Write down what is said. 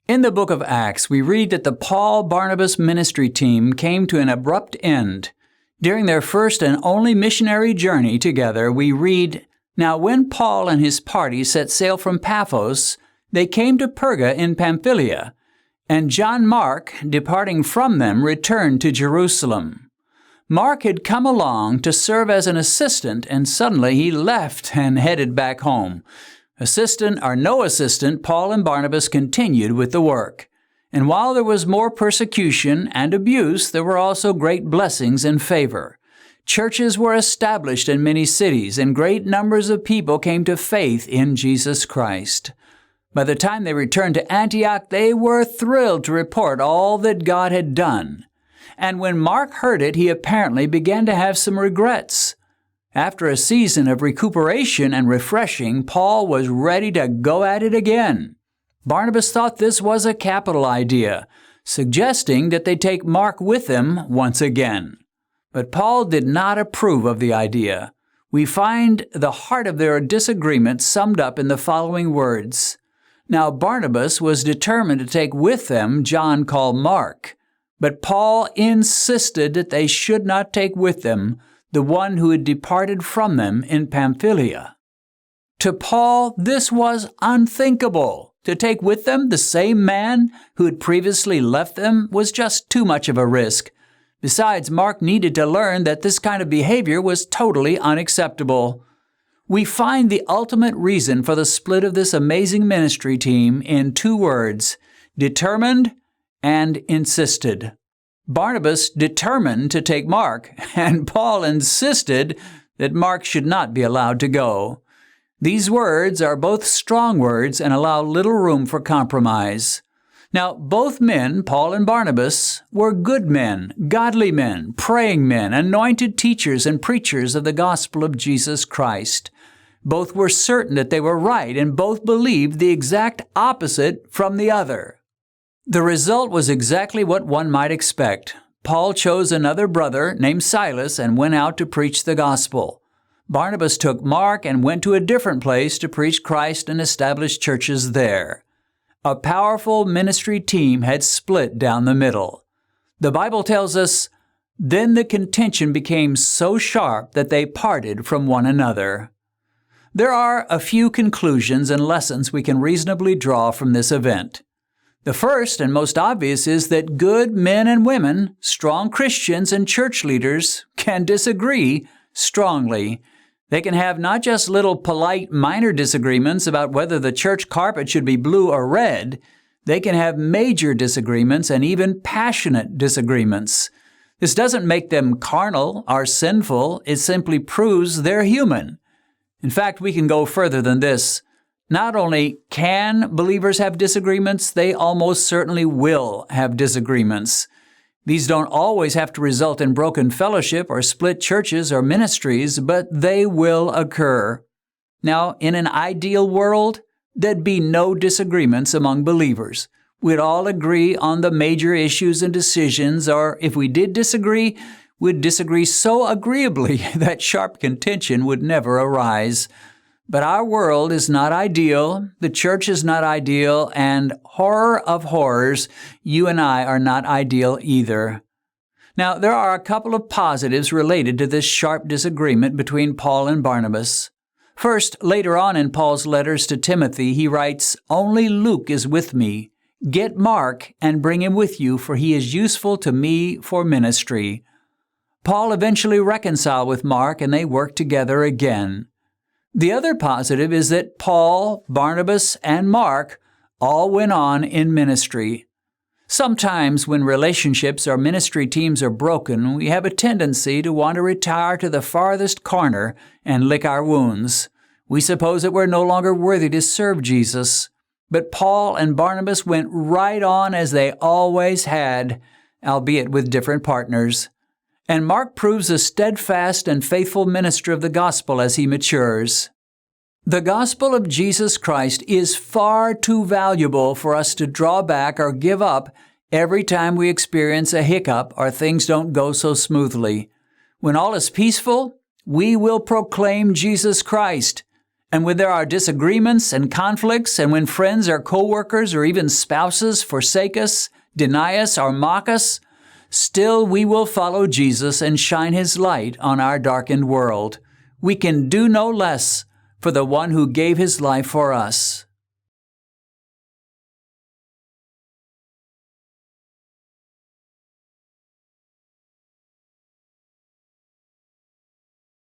In the book of Acts, we read that the Paul-Barnabas ministry team came to an abrupt end. During their first and only missionary journey together, we read, "Now when Paul and his party set sail from Paphos, they came to Perga in Pamphylia, and John Mark, departing from them, returned to Jerusalem." Mark had come along to serve as an assistant, and suddenly he left and headed back home. Assistant or no assistant, Paul and Barnabas continued with the work. And while there was more persecution and abuse, there were also great blessings and favor. Churches were established in many cities, and great numbers of people came to faith in Jesus Christ. By the time they returned to Antioch, they were thrilled to report all that God had done. And when Mark heard it, he apparently began to have some regrets. After a season of recuperation and refreshing, Paul was ready to go at it again. Barnabas thought this was a capital idea, suggesting that they take Mark with them once again. But Paul did not approve of the idea. We find the heart of their disagreement summed up in the following words. Now Barnabas was determined to take with them John called Mark, but Paul insisted that they should not take with them the one who had departed from them in Pamphylia. To Paul, this was unthinkable. To take with them the same man who had previously left them was just too much of a risk. Besides, Mark needed to learn that this kind of behavior was totally unacceptable. We find the ultimate reason for the split of this amazing ministry team in two words: determined and insisted. Barnabas determined to take Mark, and Paul insisted that Mark should not be allowed to go. These words are both strong words and allow little room for compromise. Now, both men, Paul and Barnabas, were good men, godly men, praying men, anointed teachers and preachers of the gospel of Jesus Christ. Both were certain that they were right, and both believed the exact opposite from the other. The result was exactly what one might expect. Paul chose another brother named Silas and went out to preach the gospel. Barnabas took Mark and went to a different place to preach Christ and establish churches there. A powerful ministry team had split down the middle. The Bible tells us, "Then the contention became so sharp that they parted from one another." There are a few conclusions and lessons we can reasonably draw from this event. The first and most obvious is that good men and women, strong Christians and church leaders, can disagree strongly. They can have not just little polite minor disagreements about whether the church carpet should be blue or red. They can have major disagreements and even passionate disagreements. This doesn't make them carnal or sinful. It simply proves they're human. In fact, we can go further than this. Not only can believers have disagreements, they almost certainly will have disagreements. These don't always have to result in broken fellowship or split churches or ministries, but they will occur. Now, in an ideal world, there'd be no disagreements among believers. We'd all agree on the major issues and decisions, or if we did disagree, we'd disagree so agreeably that sharp contention would never arise. But our world is not ideal, the church is not ideal, and horror of horrors, you and I are not ideal either. Now, there are a couple of positives related to this sharp disagreement between Paul and Barnabas. First, later on in Paul's letters to Timothy, he writes, "Only Luke is with me. Get Mark and bring him with you, for he is useful to me for ministry." Paul eventually reconciled with Mark, and they worked together again. The other positive is that Paul, Barnabas, and Mark all went on in ministry. Sometimes when relationships or ministry teams are broken, we have a tendency to want to retire to the farthest corner and lick our wounds. We suppose that we're no longer worthy to serve Jesus. But Paul and Barnabas went right on as they always had, albeit with different partners. And Mark proves a steadfast and faithful minister of the gospel as he matures. The gospel of Jesus Christ is far too valuable for us to draw back or give up every time we experience a hiccup or things don't go so smoothly. When all is peaceful, we will proclaim Jesus Christ. And when there are disagreements and conflicts, and when friends or co-workers or even spouses forsake us, deny us, or mock us, still we will follow Jesus and shine His light on our darkened world. We can do no less for the one who gave His life for us.